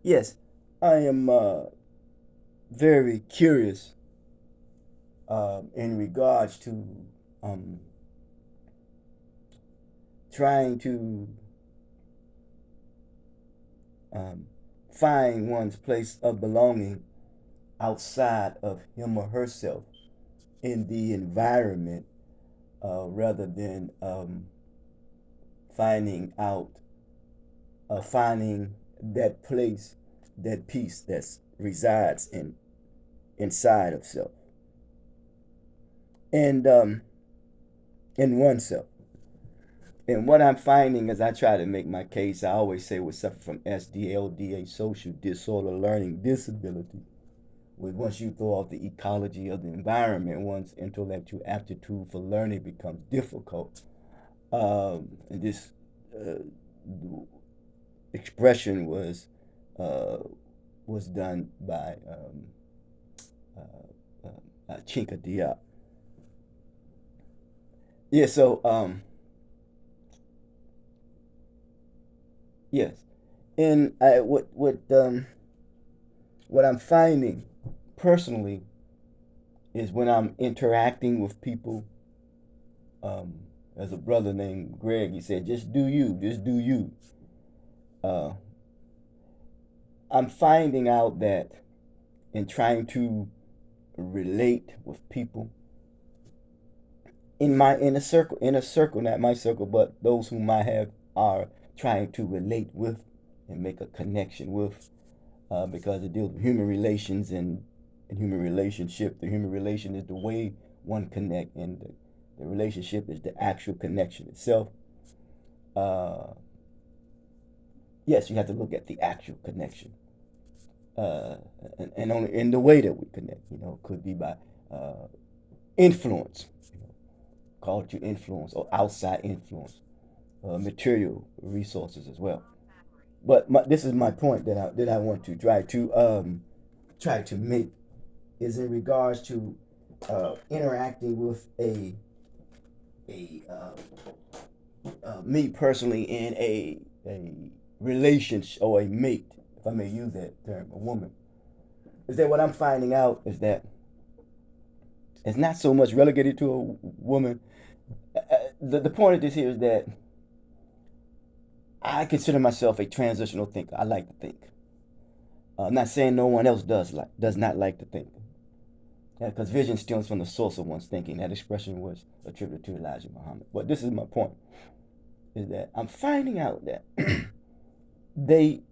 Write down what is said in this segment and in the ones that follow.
Yes, I am very curious in regards to um, trying to um, find one's place of belonging outside of him or herself in the environment rather than finding out, finding that place, that peace that resides inside of self and in oneself. And what I'm finding as I try to make my case, I always say we suffer from SDLDA, social disorder learning disability. Once you throw off the ecology of the environment, one's intellectual aptitude for learning becomes difficult. And this uh, expression uh, was done by Chinka Diop. Yeah. Yes, and what I'm finding personally is when I'm interacting with people. As a brother named Greg, he said, "Just do you, just do you." Uh, I'm finding out that in trying to relate with people in my inner circle, not my circle, but those whom I have are trying to relate with and make a connection with, because it deals with human relations and human relationship. The human relation is the way one connect, and the relationship is the actual connection itself. Uh, yes, you have to look at the actual connection, uh, and only in the way that we connect. Could be by uh, influence, culture influence, or outside influence, material resources as well. But this is my point that I want to try to make is in regards to interacting with me personally in a relationship or a mate, if I may use that term, a woman. Is that what I'm finding out is that it's not so much relegated to a woman. The point of this here is that I consider myself a transitional thinker. I like to think. I'm not saying no one else does not like to think, because vision steals from the source of one's thinking. That expression was attributed to Elijah Muhammad. But this is my point: is that I'm finding out that they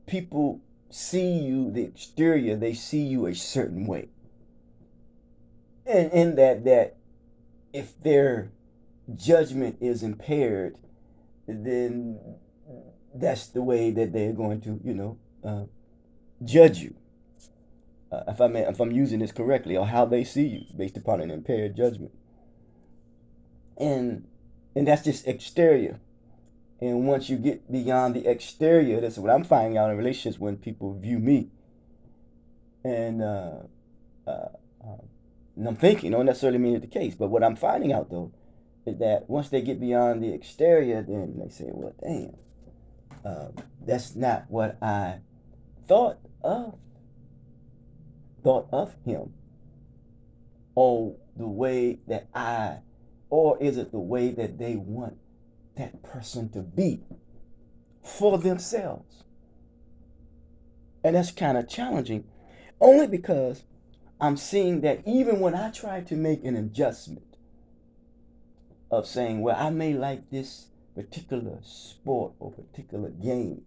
people see you, the exterior, they see you a certain way, and in that if their judgment is impaired, then that's the way that they're going to, judge you. If I'm using this correctly, or how they see you based upon an impaired judgment, and that's just exterior. And once you get beyond the exterior, that's what I'm finding out in relationships when people view me, and uh, uh, and I'm thinking, don't necessarily mean it's the case, but what I'm finding out though is that once they get beyond the exterior, then they say, well, damn, uh, that's not what I thought of thought of him, or the way that or is it the way that they want that person to be for themselves? And that's kind of challenging, only because I'm seeing that even when I try to make an adjustment of saying, well, I may like this particular sport or particular game,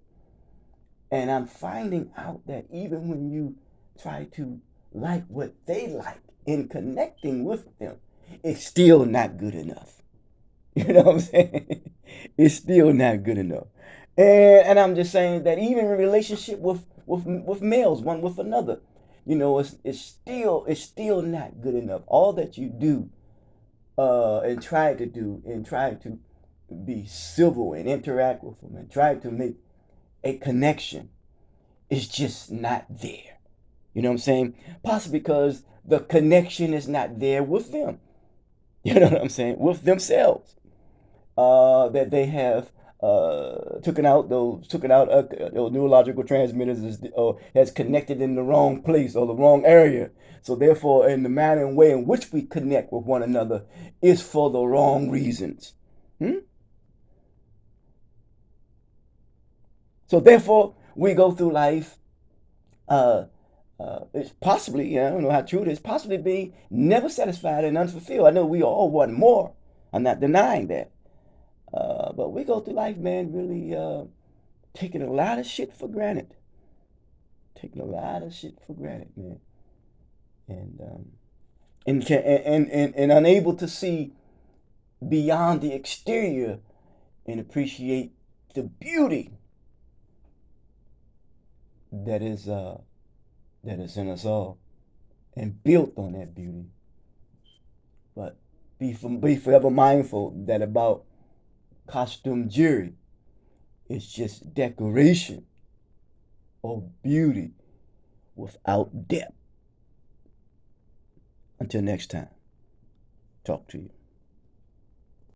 and I'm finding out that even when you try to like what they like in connecting with them, it's still not good enough. You know what I'm saying? It's still not good enough. And I'm just saying that even in relationship with males, one with another, it's still not good enough. All that you do and try to do and try to be civil and interact with them and try to make a connection is just not there. You know what I'm saying? Possibly because the connection is not there with them. You know what I'm saying? With themselves. That they have took out those neurological transmitters or has connected in the wrong place or the wrong area. So therefore, in the manner and way in which we connect with one another is for the wrong reasons. Hmm? So therefore, we go through life. Uh, it's possibly, I don't know how true it is, possibly being never satisfied and unfulfilled. I know we all want more. I'm not denying that. But we go through life, man, really taking a lot of shit for granted. Taking a lot of shit for granted, man. And and unable to see beyond the exterior and appreciate the beauty that is in us all and built on that beauty. But be forever mindful that about costume jewelry, it's just decoration or beauty without depth. Until next time, talk to you.